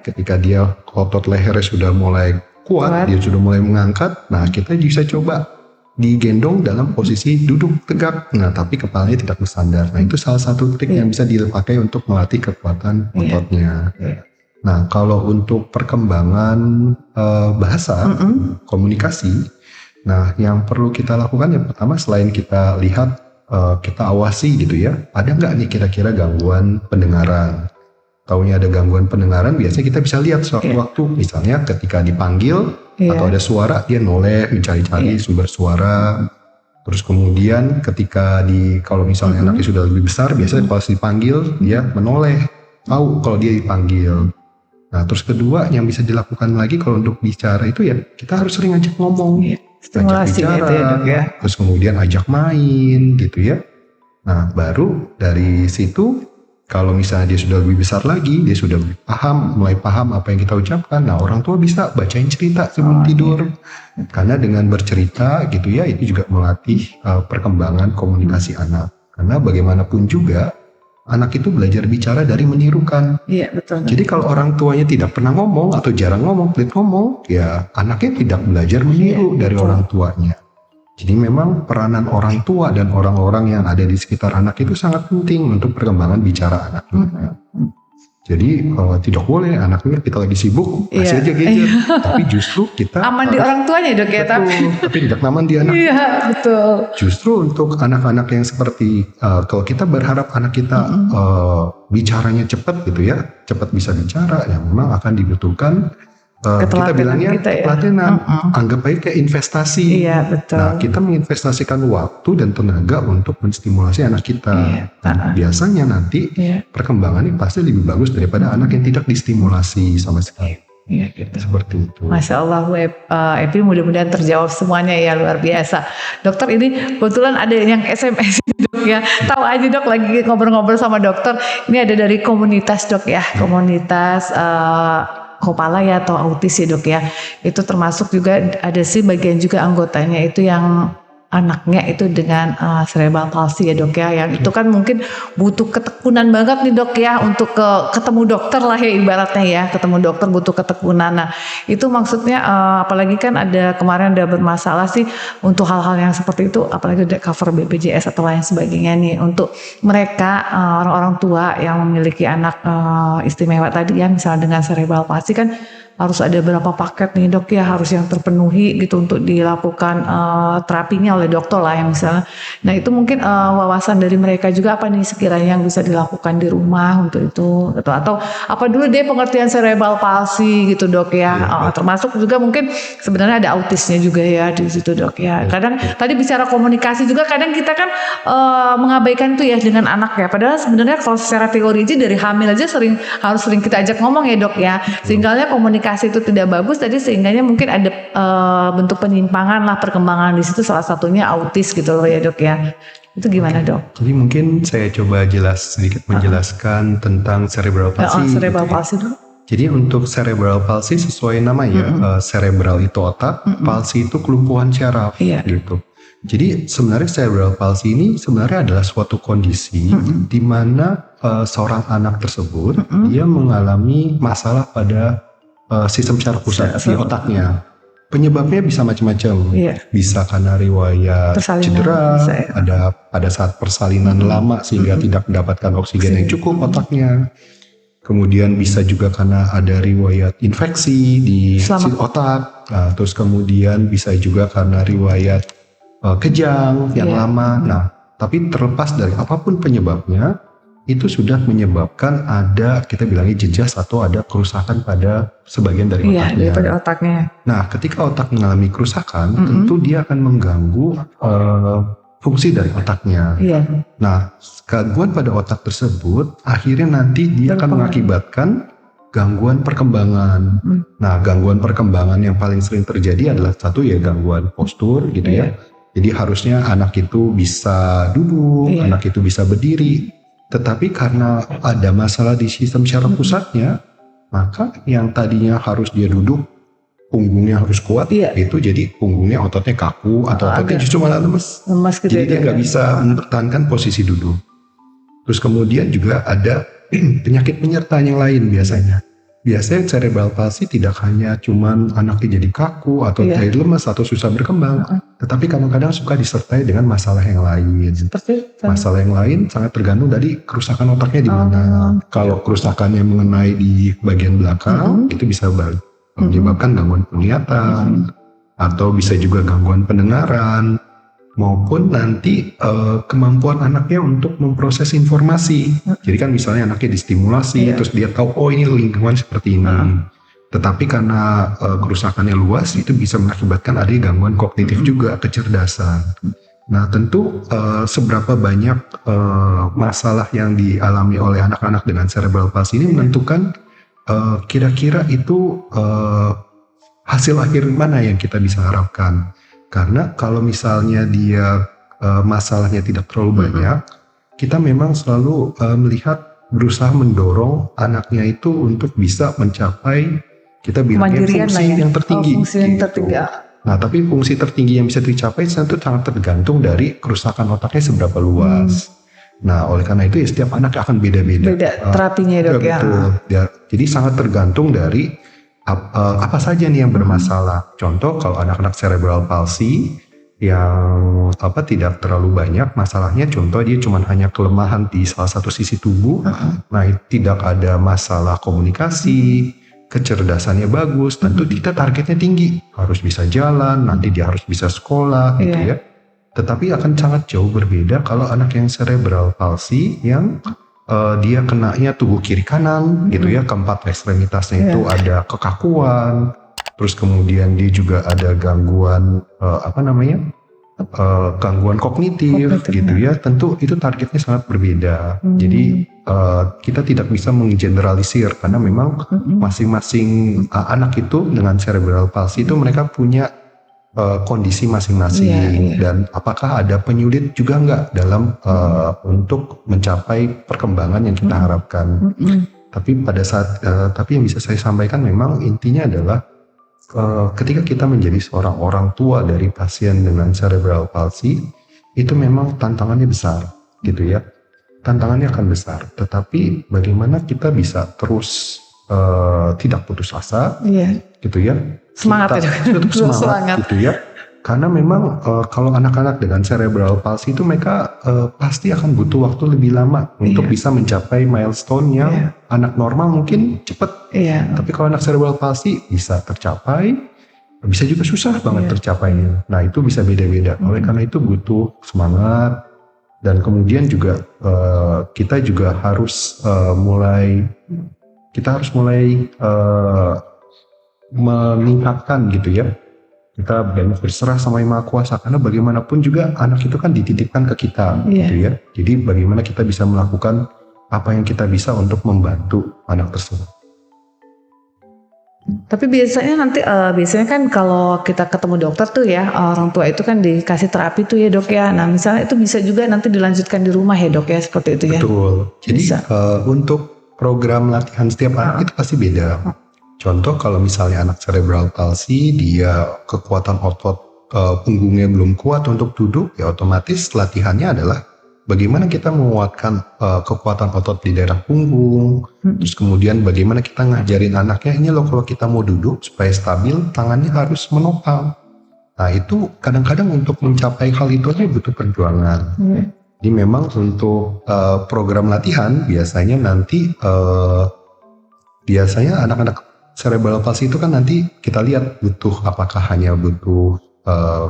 ketika dia otot lehernya sudah mulai kuat, dia sudah mulai mengangkat. Nah kita bisa coba digendong dalam posisi duduk tegak, nah tapi kepalanya tidak bersandar. Nah itu salah satu trik yang bisa dipakai untuk melatih kekuatan ototnya. Nah kalau untuk perkembangan bahasa, komunikasi, nah yang perlu kita lakukan yang pertama selain kita lihat, kita awasi gitu ya, ada nggak nih kira-kira gangguan pendengaran. Taunya ada gangguan pendengaran, biasanya kita bisa lihat sewaktu-waktu, misalnya ketika dipanggil atau ada suara, dia noleh mencari-cari sumber suara. Terus kemudian ketika kalau misalnya anaknya sudah lebih besar, biasanya kalau dipanggil dia menoleh, tahu kalau dia dipanggil. Nah, terus kedua yang bisa dilakukan lagi kalau untuk bicara itu ya kita harus sering ajak ngomong, Stimulasi ajak bicara, itu ya dok ya. terus kemudian ajak main gitu ya. Nah, baru dari situ kalau misalnya dia sudah lebih besar lagi, dia sudah mulai paham apa yang kita ucapkan. Nah, orang tua bisa bacain cerita sebelum tidur. Karena dengan bercerita gitu ya, itu juga melatih perkembangan komunikasi anak. Karena bagaimanapun juga, anak itu belajar bicara dari menirukan. Iya betul. Jadi kalau orang tuanya tidak pernah ngomong atau jarang ngomong, pelit ngomong, ya anaknya tidak belajar meniru dari orang tuanya. Jadi memang peranan orang tua dan orang-orang yang ada di sekitar anak itu sangat penting untuk perkembangan bicara anak. Jadi tidak boleh anaknya kita lagi sibuk kasih aja gadget, tapi justru kita aman di orang tuanya dok ya, tapi tidak aman di anak. Iya betul. Justru untuk anak-anak yang seperti kalau kita berharap anak kita bicaranya cepat gitu ya, cepat bisa bicara, ya memang akan dibutuhkan kita bilangnya ketelatenan. Anggap aja kayak investasi. Iya betul. Nah, kita menginvestasikan waktu dan tenaga untuk menstimulasi anak kita. Biasanya nanti perkembangannya pasti lebih bagus daripada anak yang tidak distimulasi sama sekali. Iya gitu. Seperti itu. Masya Allah Bu Epi, mudah-mudahan terjawab semuanya ya, luar biasa. Dokter, ini kebetulan ada yang SMS dok ya. Tahu aja dok, lagi ngobrol-ngobrol sama dokter. Ini ada dari komunitas dok ya, komunitas Kopala ya atau autis ya dok ya. Itu termasuk juga ada sih bagian juga anggotanya itu yang anaknya itu dengan cerebral palsy ya dok ya, yang itu kan mungkin butuh ketekunan banget nih dok ya untuk ketemu dokter lah ya ibaratnya ya, ketemu dokter butuh ketekunan. Nah itu maksudnya apalagi kan kemarin ada bermasalah sih untuk hal-hal yang seperti itu, apalagi udah cover BPJS atau lain sebagainya nih, untuk mereka orang-orang tua yang memiliki anak istimewa tadi ya, misalnya dengan cerebral palsy kan harus ada berapa paket nih dok ya, harus yang terpenuhi gitu untuk dilakukan terapinya oleh dokter lah yang misalnya. Nah itu mungkin wawasan dari mereka juga apa nih sekiranya yang bisa dilakukan di rumah untuk itu, atau apa dulu deh pengertian cerebral palsy gitu dok ya. Termasuk juga mungkin sebenarnya ada autisnya juga ya di situ dok ya. Kadang tadi bicara komunikasi juga kadang kita kan mengabaikan itu ya dengan anak ya, padahal sebenarnya kalau secara teori aja dari hamil aja harus sering kita ajak ngomong ya dok ya, sehingga komunikasi itu tidak bagus tadi, sehingganya mungkin ada bentuk penyimpangan lah perkembangan di situ, salah satunya autis gitu loh ya dok ya. Itu gimana dok? Jadi mungkin saya coba sedikit menjelaskan tentang cerebral palsy. Cerebral palsy dok. Jadi untuk cerebral palsy sesuai nama ya, cerebral itu otak, palsy itu kelumpuhan syaraf gitu. Jadi sebenarnya cerebral palsy ini sebenarnya adalah suatu kondisi di mana seorang anak tersebut dia mengalami masalah pada sistem syaraf pusat di otaknya. Penyebabnya bisa macam-macam. Bisa karena riwayat cedera, ada pada saat persalinan lama sehingga tidak mendapatkan oksigen yang cukup otaknya. Kemudian bisa juga karena ada riwayat infeksi di otak. Nah, terus kemudian bisa juga karena riwayat kejang yang lama. Nah, tapi terlepas dari apapun penyebabnya, itu sudah menyebabkan ada, kita bilangnya jejas atau ada kerusakan pada sebagian dari otaknya. Iya, pada otaknya. Nah, ketika otak mengalami kerusakan, tentu dia akan mengganggu fungsi dari otaknya. Nah, gangguan pada otak tersebut akhirnya nanti dia akan mengakibatkan gangguan perkembangan. Nah, gangguan perkembangan yang paling sering terjadi adalah satu ya gangguan postur gitu ya. Jadi harusnya anak itu bisa duduk, anak itu bisa berdiri. Tetapi karena ada masalah di sistem syaraf pusatnya, maka yang tadinya harus dia duduk, punggungnya harus kuat, itu jadi punggungnya ototnya kaku atau ototnya justru malah lemes. Gitu jadi dia nggak bisa mempertahankan posisi duduk. Terus kemudian juga ada penyakit penyerta yang lain biasanya. Biasanya cerebral palsy tidak hanya cuman anaknya jadi kaku atau jadi lemes atau susah berkembang, tetapi kadang-kadang suka disertai dengan masalah yang lain. Masalah yang lain sangat tergantung dari kerusakan otaknya di mana. Kalau kerusakannya mengenai di bagian belakang, itu bisa menyebabkan gangguan penglihatan, atau bisa juga gangguan pendengaran, maupun nanti kemampuan anaknya untuk memproses informasi. Jadi kan misalnya anaknya distimulasi, terus dia tahu oh ini lingkungan seperti ini. Tetapi karena kerusakannya luas, itu bisa mengakibatkan ada gangguan kognitif juga, kecerdasan. Nah, tentu seberapa banyak masalah yang dialami oleh anak-anak dengan cerebral palsy ini menentukan kira-kira itu hasil akhir mana yang kita bisa harapkan. Karena kalau misalnya dia masalahnya tidak terlalu banyak, kita memang selalu melihat berusaha mendorong anaknya itu untuk bisa mencapai kita bilangnya Kemandirian fungsi lah ya. yang tertinggi. Fungsi yang gitu. tertinggi. Nah, tapi fungsi tertinggi yang bisa dicapai itu sangat tergantung dari kerusakan otaknya seberapa luas. Nah, oleh karena itu ya setiap anak akan beda-beda. Beda terapinya dok ya. Betul. Jadi sangat tergantung dari apa saja nih yang bermasalah. Contoh kalau anak-anak cerebral palsy yang tidak terlalu banyak masalahnya, contoh dia cuma hanya kelemahan di salah satu sisi tubuh. Nah, tidak ada masalah komunikasi, kecerdasannya bagus, tentu kita targetnya tinggi, harus bisa jalan, nanti dia harus bisa sekolah gitu ya. Tetapi akan sangat jauh berbeda kalau anak yang cerebral palsy yang dia kenanya tubuh kiri kanan gitu ya, keempat ekstremitasnya itu ada kekakuan, terus kemudian dia juga ada gangguan gangguan kognitif gitu ya. Tentu itu targetnya sangat berbeda. Jadi kita tidak bisa menggeneralisir karena memang masing-masing anak itu dengan cerebral palsy itu mereka punya kondisi masing-masing dan apakah ada penyulit juga nggak dalam untuk mencapai perkembangan yang kita harapkan. Tapi pada saat tapi yang bisa saya sampaikan memang intinya adalah ketika kita menjadi seorang orang tua dari pasien dengan cerebral palsy, itu memang tantangannya besar, gitu ya. Tantangannya akan besar, tetapi bagaimana kita bisa terus tidak putus asa, gitu ya. Semangat kita ya, tetap semangat, gitu ya. Karena memang kalau anak-anak dengan cerebral palsy itu mereka pasti akan butuh waktu lebih lama untuk bisa mencapai milestone yang anak normal mungkin cepat. Tapi kalau anak cerebral palsy bisa tercapai, bisa juga susah banget tercapainya. Nah, itu bisa beda-beda. Oleh karena itu butuh semangat dan kemudian juga kita juga harus mulai meningkatkan gitu ya. Kita banyak berserah sama Yang Maha Kuasa karena bagaimanapun juga anak itu kan dititipkan ke kita gitu ya. Jadi bagaimana kita bisa melakukan apa yang kita bisa untuk membantu anak tersebut. Tapi biasanya kan kalau kita ketemu dokter tuh ya, orang tua itu kan dikasih terapi tuh ya dok ya. Nah misalnya itu bisa juga nanti dilanjutkan di rumah ya dok ya, seperti itu ya. Betul. Jadi untuk program latihan setiap anak itu pasti beda. Contoh kalau misalnya anak cerebral palsy dia kekuatan otot punggungnya belum kuat untuk duduk, ya otomatis latihannya adalah bagaimana kita menguatkan kekuatan otot di daerah punggung, terus kemudian bagaimana kita ngajarin anaknya ini loh kalau kita mau duduk supaya stabil tangannya harus menopang. Nah itu kadang-kadang untuk mencapai hal itu aja butuh perjuangan. Jadi memang untuk program latihan biasanya nanti biasanya anak-anak cerebral palsy itu kan nanti kita lihat apakah hanya butuh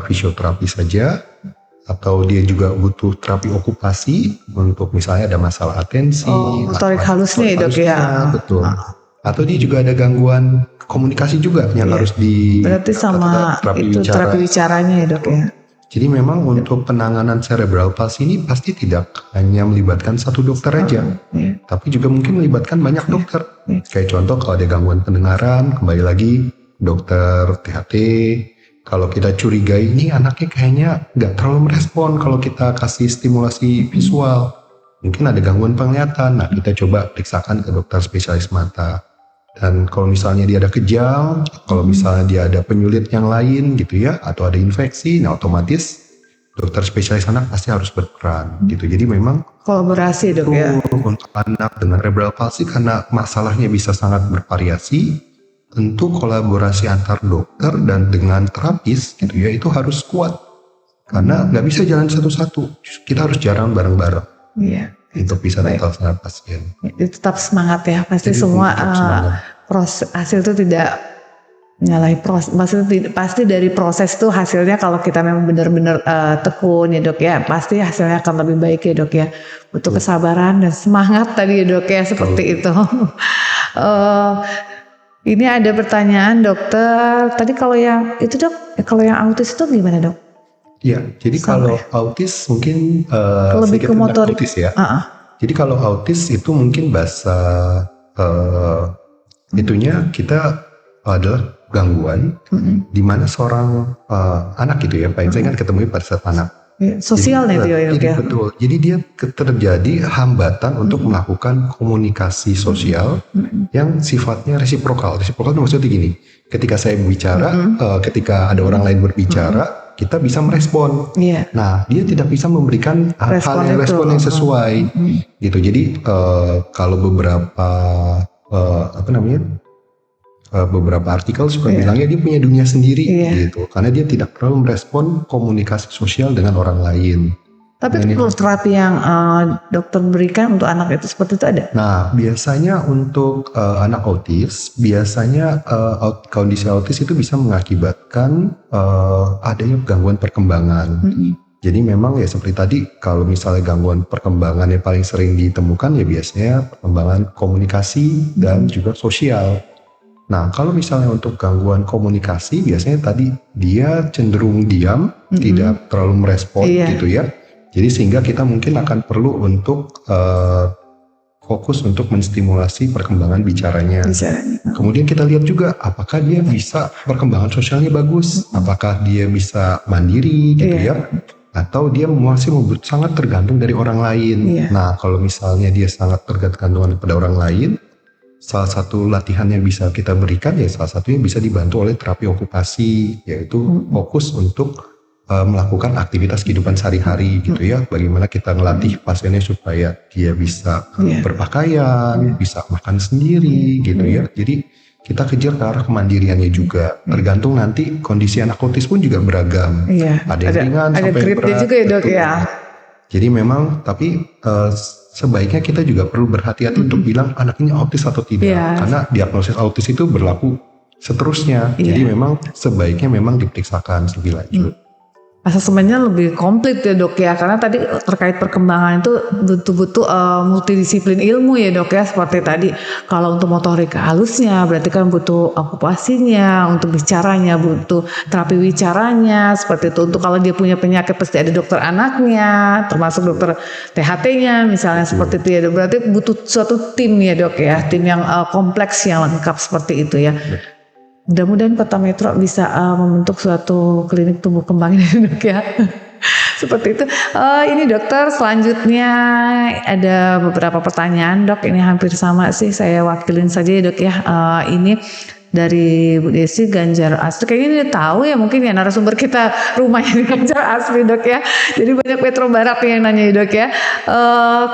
fisioterapi saja atau dia juga butuh terapi okupasi untuk misalnya ada masalah atensi, motorik halusnya ya dok ya. Betul. Atau dia juga ada gangguan komunikasi juga yang harus berarti sama itu terapi bicaranya ya dok ya. Jadi memang untuk penanganan cerebral palsy ini pasti tidak hanya melibatkan satu dokter aja, tapi juga mungkin melibatkan banyak dokter. Kayak contoh kalau ada gangguan pendengaran, kembali lagi dokter THT. Kalau kita curigai ini anaknya kayaknya nggak terlalu merespon kalau kita kasih stimulasi visual, mungkin ada gangguan penglihatan. Nah kita coba periksakan ke dokter spesialis mata. Dan kalau misalnya dia ada kejang, kalau misalnya dia ada penyulit yang lain gitu ya, atau ada infeksi, nah otomatis dokter spesialis anak pasti harus berperan gitu. Jadi memang kolaborasi dok ya. Untuk anak dengan cerebral palsy karena masalahnya bisa sangat bervariasi, tentu kolaborasi antar dokter dan dengan terapis gitu ya itu harus kuat. Karena nggak bisa jalan satu-satu, kita harus jalan bareng-bareng. Iya. Untuk bisa mental pasien. Tetap semangat ya, pasti jadi semua hasil itu tidak nyalahi proses. Maksudnya pasti dari proses tuh hasilnya kalau kita memang benar-benar tekun ya dok ya, pasti hasilnya akan lebih baik ya dok ya. Butuh kesabaran dan semangat tadi ya dok ya, seperti itu. Ini ada pertanyaan dokter. Tadi kalau yang itu dok, kalau yang autis itu gimana dok? Ya, jadi Sama kalau autis mungkin Lebih sedikit ke tentang motorik. autis ya. Ah, ah. Jadi kalau autis itu mungkin bahasa eh, itunya kita adalah gangguan di mana seorang anak gitu ya, paling saya kan ketemu pada saat anak. Iya, sosial nih Jadi, itu ya, Dok jadi ya. betul. Jadi dia terjadi hambatan untuk melakukan komunikasi sosial yang sifatnya resiprokal. Resiprokal itu maksudnya gini, ketika saya bicara, ketika ada orang lain berbicara, kita bisa merespon. Iya. Nah, dia tidak bisa memberikan respon yang sesuai, gitu. Jadi kalau beberapa beberapa artikel suka bilangnya dia punya dunia sendiri, gitu, karena dia tidak terlalu merespon komunikasi sosial dengan orang lain. Tapi untuk terapi yang dokter berikan untuk anak itu seperti itu ada? Nah, biasanya untuk anak autis, biasanya kondisi autis itu bisa mengakibatkan adanya gangguan perkembangan. Jadi memang ya seperti tadi, kalau misalnya gangguan perkembangan yang paling sering ditemukan ya biasanya perkembangan komunikasi dan juga sosial. Nah, kalau misalnya untuk gangguan komunikasi, biasanya tadi dia cenderung diam, tidak terlalu merespon gitu ya. Jadi sehingga kita mungkin akan perlu untuk fokus untuk menstimulasi perkembangan bicaranya. Kemudian kita lihat juga apakah dia bisa perkembangan sosialnya bagus, apakah dia bisa mandiri gitu ya, atau dia masih sangat tergantung dari orang lain. Nah, kalau misalnya dia sangat tergantung pada orang lain, salah satu latihan yang bisa kita berikan ya salah satunya bisa dibantu oleh terapi okupasi, yaitu fokus untuk melakukan aktivitas kehidupan sehari-hari gitu ya. Bagaimana kita ngelatih pasiennya supaya dia bisa berpakaian, bisa makan sendiri gitu ya. Jadi kita kejar ke arah kemandiriannya juga. Tergantung nanti kondisi anak autis pun juga beragam. Ada yang ringan sampai yang berat. Juga ya, Dok ya. Jadi memang tapi sebaiknya kita juga perlu berhati-hati untuk bilang anak ini autis atau tidak, karena diagnosis autis itu berlaku seterusnya. Jadi memang sebaiknya memang diperiksakan lebih lanjut. Asesmennya lebih komplit ya, Dok ya, karena tadi terkait perkembangan itu butuh multidisiplin ilmu ya, Dok ya. Seperti tadi kalau untuk motorik halusnya berarti kan butuh okupasinya, untuk bicaranya butuh terapi bicaranya, seperti itu. Untuk kalau dia punya penyakit pasti ada dokter anaknya, termasuk dokter THT-nya misalnya, seperti itu ya, Dok. Berarti butuh suatu tim ya, Dok ya, tim yang kompleks yang lengkap seperti itu ya. Mudah-mudahan Kota Metro bisa membentuk suatu klinik tumbuh kembang ini, Dok ya. Seperti itu. Ini dokter, selanjutnya ada beberapa pertanyaan, Dok. Ini hampir sama sih, saya wakilin saja ya, Dok ya. Ini dari Bu Desi, Ganjar asli. Kayaknya dia tahu ya, mungkin ya narasumber kita rumahnya di Ganjar asli, Dok ya. Jadi banyak Metro Barat yang nanya ya, Dok ya.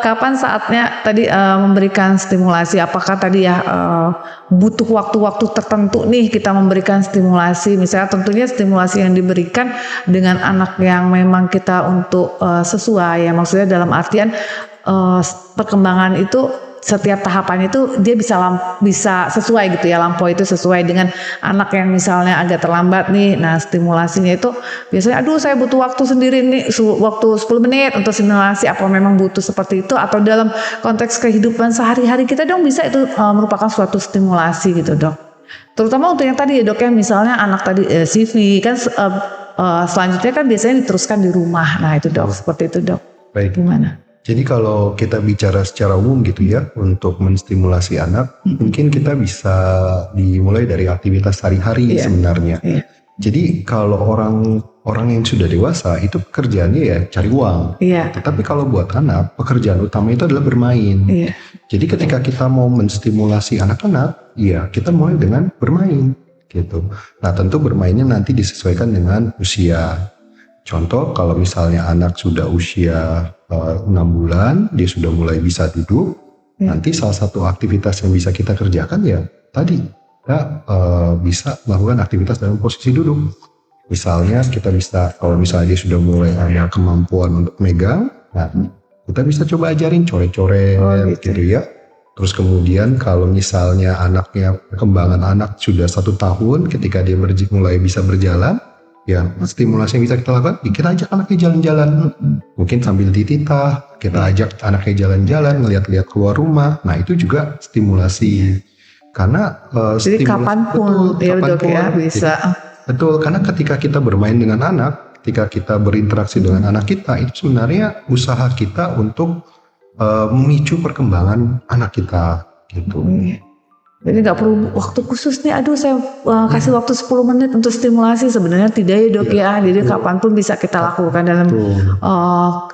Kapan saatnya tadi memberikan stimulasi? Apakah tadi ya butuh waktu-waktu tertentu nih kita memberikan stimulasi? Misalnya tentunya stimulasi yang diberikan dengan anak yang memang kita untuk sesuai ya. Maksudnya dalam artian perkembangan itu setiap tahapan itu dia bisa sesuai gitu ya, lampau itu sesuai dengan anak yang misalnya agak terlambat nih. Nah, stimulasinya itu biasanya saya butuh waktu sendiri nih, waktu 10 menit untuk stimulasi, apa memang butuh seperti itu atau dalam konteks kehidupan sehari-hari kita dong bisa itu merupakan suatu stimulasi gitu, Dok. Terutama untuk yang tadi ya, Dok ya, misalnya anak tadi CV kan selanjutnya kan biasanya diteruskan di rumah. Nah, itu, Dok, seperti itu, Dok. Baik. Gimana? Jadi kalau kita bicara secara umum gitu ya, untuk menstimulasi anak, mungkin kita bisa dimulai dari aktivitas sehari-hari sebenarnya. Jadi kalau orang yang sudah dewasa itu pekerjaannya ya cari uang. Tetapi kalau buat anak, pekerjaan utama itu adalah bermain. Jadi ketika kita mau menstimulasi anak-anak, ya kita mulai dengan bermain gitu. Nah, tentu bermainnya nanti disesuaikan dengan usia. Contoh kalau misalnya anak sudah usia 6 bulan, dia sudah mulai bisa duduk, nanti salah satu aktivitas yang bisa kita kerjakan ya tadi, kita bisa melakukan aktivitas dalam posisi duduk. Misalnya kita bisa, kalau misalnya dia sudah mulai ada kemampuan untuk megang, nah kita bisa coba ajarin coret-coret gitu ya. Terus kemudian kalau misalnya perkembangan anak sudah 1 tahun, ketika dia mulai bisa berjalan, ya stimulasi yang bisa kita lakukan, kita ajak anaknya jalan-jalan, mungkin sambil dititah, kita ajak anaknya jalan-jalan, ngeliat-liat keluar rumah. Nah itu juga stimulasi, karena jadi kapanpun ya, Dok ya, bisa. Betul, karena ketika kita bermain dengan anak, ketika kita berinteraksi dengan anak kita itu sebenarnya usaha kita untuk memicu perkembangan anak kita gitu. Jadi nggak perlu waktu khusus nih, aduh saya kasih waktu 10 menit untuk stimulasi, sebenarnya tidak ya dok ya. Jadi kapanpun bisa kita lakukan dalam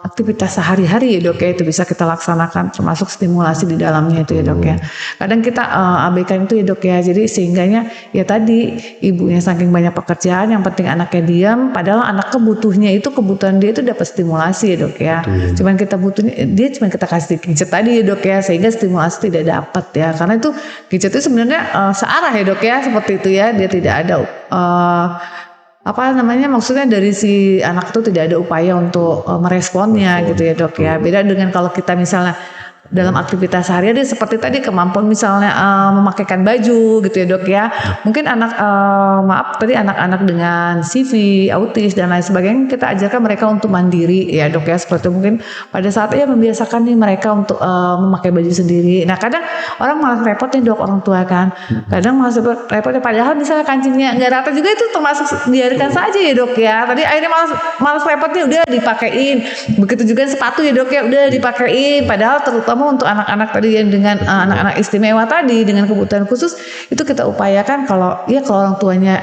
aktivitas sehari-hari ya dok ya, itu bisa kita laksanakan termasuk stimulasi di dalamnya itu ya dok ya. Kadang kita abaikan itu ya dok ya, jadi sehingganya ya tadi ibunya saking banyak pekerjaan, yang penting anaknya diam, padahal anak kebutuhan dia itu dapat stimulasi ya dok ya. Cuman kita butuhnya, dia cuman kita kasih gadget tadi ya dok ya, sehingga stimulasi tidak dapat ya, karena itu gadget itu sebenarnya searah ya dok ya, seperti itu ya, dia tidak ada maksudnya dari si anak itu tidak ada upaya untuk meresponnya gitu ya dok ya. Beda dengan kalau kita misalnya dalam aktivitas sehari-hari seperti tadi kemampuan misalnya memakaikan baju gitu ya dok ya. Mungkin anak-anak dengan CV, autis dan lain sebagainya, kita ajarkan mereka untuk mandiri ya dok ya, seperti itu. Mungkin pada saat membiasakan nih mereka untuk memakai baju sendiri. Nah kadang orang malas repot nih dok, orang tua kan kadang malas repot, padahal misalnya kancingnya nggak rata juga itu termasuk biarkan saja ya dok ya. Tadi akhirnya malas repot nih, udah dipakein. Begitu juga sepatu ya dok ya, udah dipakein, padahal terutama untuk anak-anak tadi yang dengan anak-anak istimewa tadi dengan kebutuhan khusus, itu kita upayakan kalau orang tuanya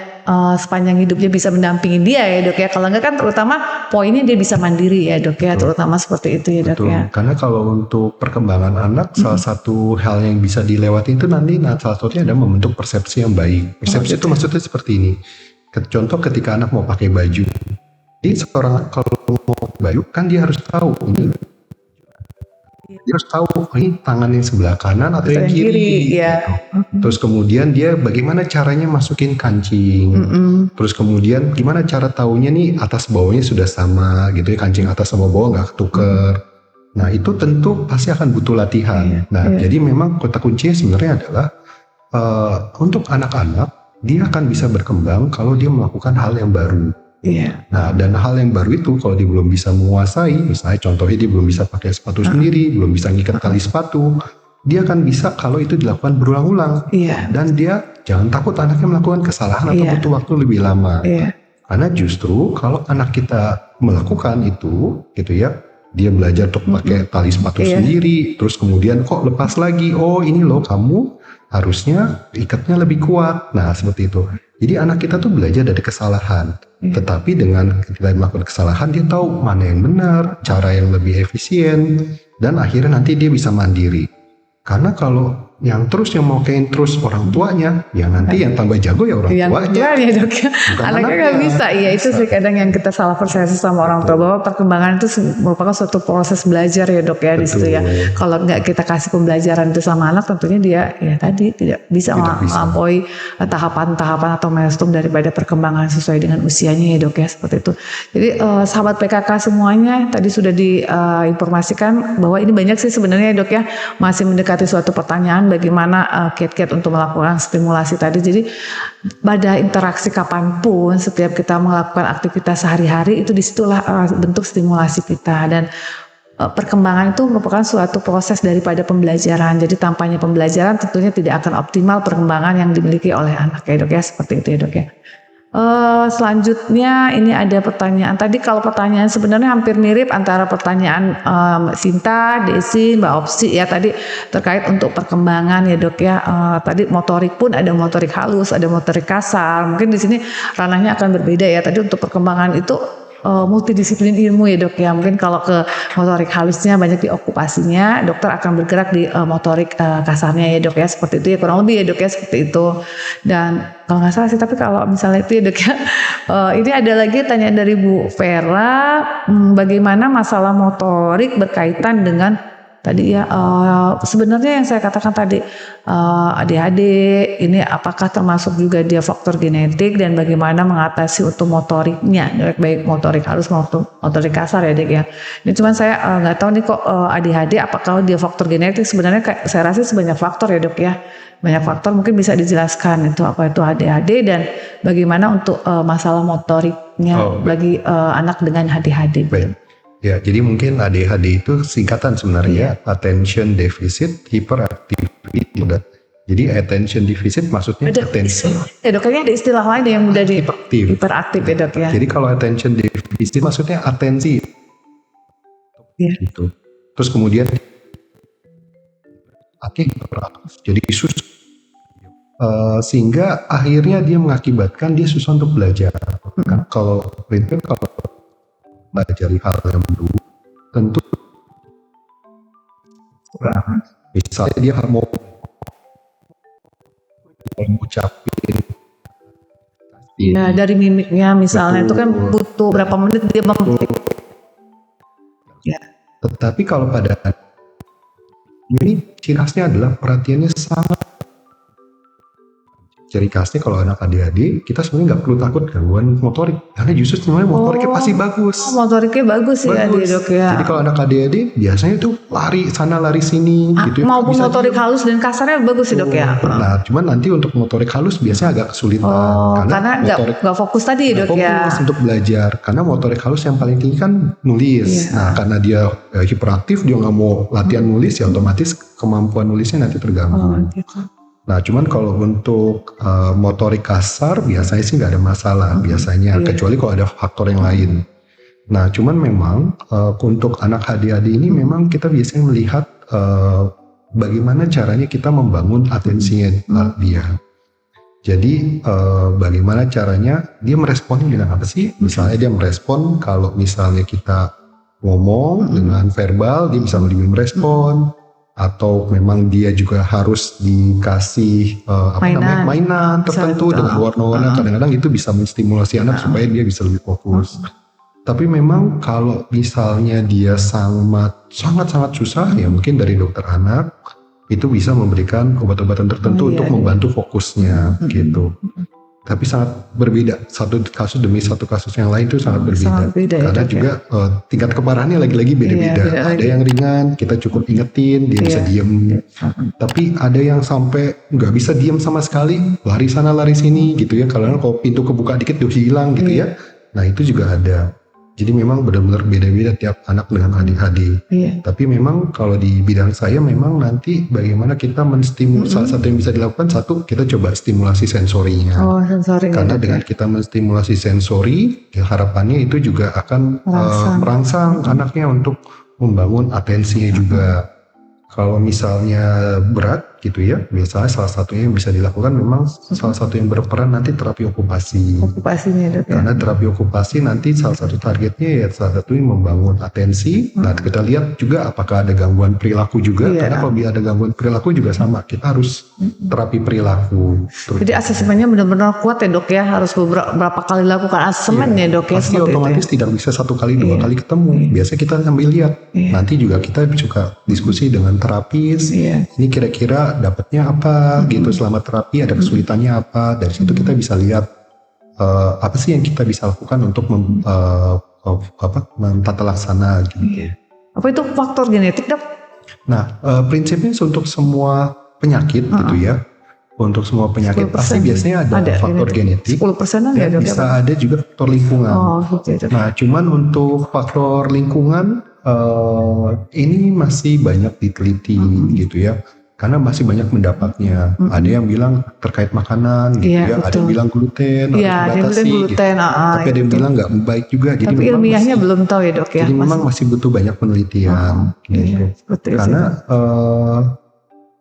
sepanjang hidupnya bisa mendampingi dia ya dok ya. Kalau enggak kan terutama poinnya dia bisa mandiri ya dok ya. Terutama seperti itu ya dok ya. Karena kalau untuk perkembangan anak salah satu hal yang bisa dilewati itu nanti salah satunya adalah membentuk persepsi yang baik. Persepsi itu maksudnya seperti ini. Contoh ketika anak mau pakai baju, jadi seorang kalau mau pakai baju kan dia harus tahu ini tangan yang sebelah kanan atau yang kiri. Ya. Terus kemudian dia bagaimana caranya masukin kancing. Terus kemudian gimana cara taunya nih atas bawahnya sudah sama gitu ya, kancing atas sama bawah nggak ketuker. Nah itu tentu pasti akan butuh latihan. Jadi memang kata kuncinya sebenarnya adalah untuk anak-anak dia akan bisa berkembang kalau dia melakukan hal yang baru. Nah dan hal yang baru itu kalau dia belum bisa menguasai, misalnya contohnya dia belum bisa pakai sepatu sendiri, belum bisa ngikat tali sepatu, dia akan bisa kalau itu dilakukan berulang-ulang. Dan dia jangan takut anaknya melakukan kesalahan atau butuh waktu lebih lama. Karena justru kalau anak kita melakukan itu gitu ya, dia belajar untuk pakai tali sepatu sendiri, terus kemudian kok lepas lagi, oh ini loh kamu harusnya ikatnya lebih kuat. Nah seperti itu. Jadi anak kita tuh belajar dari kesalahan. Tetapi dengan kita melakukan kesalahan, dia tahu mana yang benar, cara yang lebih efisien, dan akhirnya nanti dia bisa mandiri. Karena kalau yang mau kain terus orang tuanya, ya nanti yang tambah jago ya orang tuanya. Ya dok ya. Anaknya nggak bisa. Iya itu sih kadang yang kita salah persepsi sama orang tua, bahwa perkembangan itu merupakan suatu proses belajar ya dok ya. Di situ ya. Kalau nggak kita kasih pembelajaran itu sama anak, tentunya dia ya tadi tidak bisa melampaui tahapan-tahapan atau milestone daripada perkembangan sesuai dengan usianya ya dok ya, seperti itu. Jadi sahabat PKK semuanya tadi sudah diinformasikan bahwa ini banyak sih sebenarnya ya dok ya, masih mendekati suatu pertanyaan bagaimana kiat-kiat untuk melakukan stimulasi tadi. Jadi pada interaksi kapanpun, setiap kita melakukan aktivitas sehari-hari itu disitulah bentuk stimulasi kita. Dan perkembangan itu merupakan suatu proses daripada pembelajaran. Jadi tanpanya pembelajaran tentunya tidak akan optimal perkembangan yang dimiliki oleh anak ya dok ya, seperti itu ya dok ya. Selanjutnya ini ada pertanyaan. Tadi kalau pertanyaan sebenarnya hampir mirip antara pertanyaan Sinta, Desi, Mbak Opsi ya tadi terkait untuk perkembangan ya dok ya. Tadi motorik pun ada motorik halus, ada motorik kasar. Mungkin di sini ranahnya akan berbeda ya. Tadi untuk perkembangan itu multidisiplin ilmu ya dok ya. Mungkin kalau ke motorik halusnya banyak di okupasinya, dokter akan bergerak di motorik kasarnya ya dok ya, seperti itu ya, kurang lebih ya dok ya, seperti itu. Dan kalau nggak salah sih, tapi kalau misalnya itu ya dok ya, ini ada lagi tanya dari Bu Vera, bagaimana masalah motorik berkaitan dengan tadi ya, sebenarnya yang saya katakan tadi ADHD ini apakah termasuk juga dia faktor genetik, dan bagaimana mengatasi untuk motoriknya, baik motorik halus maupun motorik kasar ya dek ya. Ini cuman saya nggak tahu nih kok ADHD apakah dia faktor genetik. Sebenarnya saya rasa sebanyak faktor ya dok ya, banyak faktor. Mungkin bisa dijelaskan itu apa itu ADHD dan bagaimana untuk masalah motoriknya bagi anak dengan ADHD. Baik. Ya, jadi mungkin ADHD itu singkatan sebenarnya, Attention Deficit Hyperactivity Disorder. Jadi attention deficit maksudnya Ada atensi dok, kayaknya ada istilah lain yang udah di hiperaktif ya dok ya. Jadi kalau attention deficit maksudnya atensi gitu. Terus kemudian jadi susah, sehingga akhirnya dia mengakibatkan dia susah untuk belajar. Kan kalau prinsip kalau belajar hal yang baru tentu misalnya dia mau mengucapin Ya dari mimiknya misalnya itu kan butuh berapa menit dia ya. Tetapi kalau pada ini ciri khasnya adalah perhatiannya sangat. Ciri khasnya kalau anak ADHD kita sebenarnya nggak perlu takut gangguan motorik karena justru sebenarnya motoriknya pasti bagus. Motoriknya bagus ya dia dok ya. Jadi kalau anak ADHD biasanya tuh lari sana lari sini gitu. Maupun motorik halus dan kasarnya bagus sih dok ya. Nah cuman nanti untuk motorik halus biasanya agak kesulitan karena nggak fokus tadi dok ya. Fokus untuk belajar karena motorik halus yang paling tinggi kan nulis. Nah karena dia hiperaktif dia nggak mau latihan nulis ya otomatis kemampuan nulisnya nanti terganggu. Gitu. Nah, cuman kalau untuk motorik kasar biasanya sih nggak ada masalah biasanya, kecuali kalau ada faktor yang lain. Nah, cuman memang untuk anak ADHD ini memang kita biasanya melihat bagaimana caranya kita membangun atensinya dia. Jadi bagaimana caranya dia merespon dengan apa sih? Misalnya dia merespon kalau misalnya kita ngomong dengan verbal, dia bisa lebih merespon. Atau memang dia juga harus dikasih mainan tertentu dengan warna-warna. Kadang-kadang itu bisa menstimulasi anak supaya dia bisa lebih fokus. Tapi memang kalau misalnya dia sangat susah ya mungkin dari dokter anak itu bisa memberikan obat-obatan tertentu untuk membantu fokusnya gitu. Tapi sangat berbeda, satu kasus demi satu kasus yang lain itu sangat berbeda. Karena juga tingkat keparahannya lagi-lagi beda-beda. Ada yang ringan, kita cukup ingetin, dia bisa diem. Tapi ada yang sampai nggak bisa diem sama sekali, lari sana lari sini gitu ya. Kalau pintu kebuka dikit dia hilang gitu ya. Nah itu juga ada. Jadi memang benar-benar beda-beda tiap anak dengan ADHD. Tapi memang kalau di bidang saya memang nanti bagaimana kita menstimulasi, salah satu yang bisa dilakukan kita coba stimulasi sensorinya. Karena dengan kita menstimulasi sensori, ya harapannya itu juga akan merangsang anaknya untuk membangun atensinya juga. Kalau misalnya berat gitu ya, biasanya salah satunya yang bisa dilakukan memang salah satu yang berperan nanti terapi okupasi. Okupasinya dok ya. Karena terapi okupasi nanti salah satu targetnya ya salah satunya membangun atensi. Nah kita lihat juga apakah ada gangguan perilaku juga. Karena kalau ada gangguan perilaku juga sama, kita harus terapi perilaku. Jadi asesmennya benar-benar kuat ya dok ya, harus beberapa kali lakukan asesmen ya dok ya. Pasti otomatis tidak bisa satu kali dua kali ketemu. Biasanya kita sambil lihat. Nanti juga kita suka diskusi dengan terapis. Ini kira-kira dapatnya apa gitu selama terapi, ada kesulitannya apa. Dari situ kita bisa lihat apa sih yang kita bisa lakukan untuk mentata laksana gitu. Apa itu faktor genetik dok? Nah prinsipnya untuk semua penyakit gitu ya. Untuk semua penyakit pasti biasanya ada faktor genetik. 10% dan bisa ada juga faktor lingkungan. Nah cuman untuk faktor lingkungan ini masih banyak diteliti gitu ya. Karena masih banyak mendapatnya. Ada yang bilang terkait makanan gitu ya. Ada yang bilang gluten harus dibatasi gitu. Tapi ada yang bilang nggak baik juga. Jadi tapi ilmiahnya belum tahu ya dok ya. Jadi memang masih butuh banyak penelitian gitu. Karena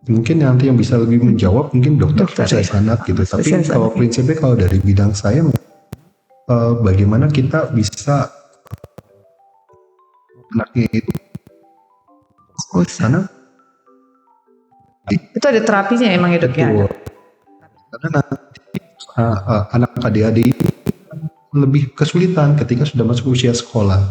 mungkin nanti yang bisa lebih menjawab mungkin dokter spesialis anak gitu. Tapi kalau prinsipnya kalau dari bidang saya bagaimana kita bisa anaknya itu karena itu ada terapinya emang ya dok ya. Karena nanti anak ADHD ini lebih kesulitan ketika sudah masuk usia sekolah.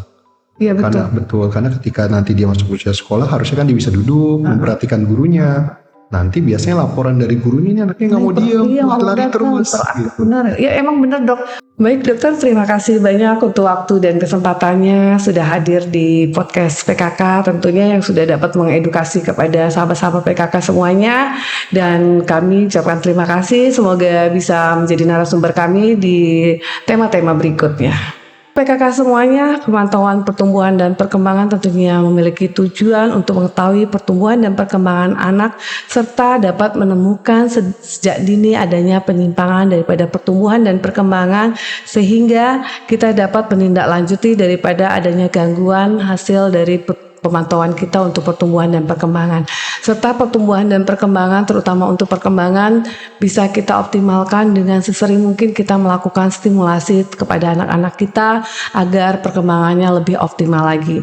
Iya betul. Karena ketika nanti dia masuk usia sekolah harusnya kan dia bisa duduk memperhatikan gurunya. Nanti biasanya laporan dari gurunya ini anaknya nggak mau diam, lari terus. Gitu. Benar, ya emang benar dok. Baik dokter, terima kasih banyak untuk waktu dan kesempatannya sudah hadir di podcast PKK tentunya yang sudah dapat mengedukasi kepada sahabat-sahabat PKK semuanya. Dan kami ucapkan terima kasih, semoga bisa menjadi narasumber kami di tema-tema berikutnya. PKK semuanya, pemantauan pertumbuhan dan perkembangan tentunya memiliki tujuan untuk mengetahui pertumbuhan dan perkembangan anak serta dapat menemukan sejak dini adanya penyimpangan daripada pertumbuhan dan perkembangan sehingga kita dapat menindaklanjuti daripada adanya gangguan hasil dari pemantauan kita untuk pertumbuhan dan perkembangan. Serta pertumbuhan dan perkembangan, terutama untuk perkembangan, bisa kita optimalkan dengan sesering mungkin kita melakukan stimulasi kepada anak-anak kita agar perkembangannya lebih optimal lagi.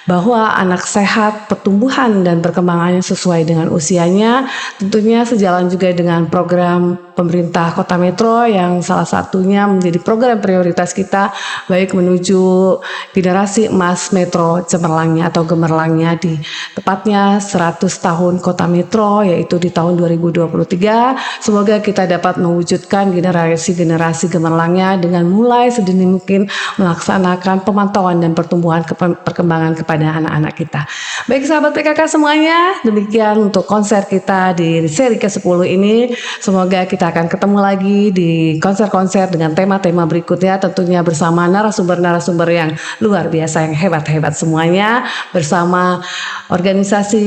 Bahwa anak sehat, pertumbuhan dan perkembangannya sesuai dengan usianya, tentunya sejalan juga dengan program pemerintah Kota Metro yang salah satunya menjadi program prioritas kita baik menuju generasi emas Metro Cemerlangnya atau gemerlangnya di tepatnya 100 tahun Kota Metro yaitu di tahun 2023. Semoga kita dapat mewujudkan generasi-generasi gemerlangnya dengan mulai sedini mungkin melaksanakan pemantauan dan pertumbuhan perkembangan kepada anak-anak kita. Baik sahabat PKK semuanya, demikian untuk konser kita di seri ke-10 ini. Semoga kita akan ketemu lagi di konser-konser dengan tema-tema berikutnya tentunya bersama narasumber-narasumber yang luar biasa yang hebat-hebat semuanya bersama organisasi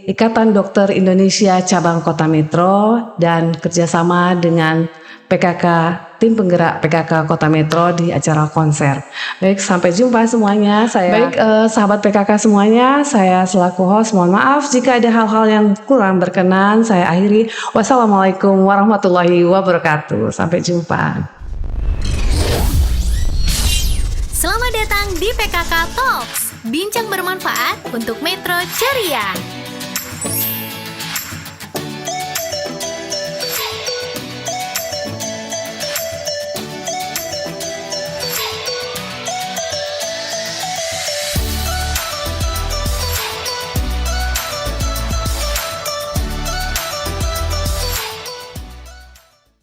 Ikatan Dokter Indonesia Cabang Kota Metro dan kerjasama dengan PKK tim penggerak PKK Kota Metro di acara konser. Baik, sampai jumpa semuanya. Sahabat PKK semuanya, saya selaku host mohon maaf jika ada hal-hal yang kurang berkenan. Saya akhiri. Wassalamualaikum warahmatullahi wabarakatuh. Sampai jumpa. Selamat datang di PKK Talks, bincang bermanfaat untuk Metro Ceria.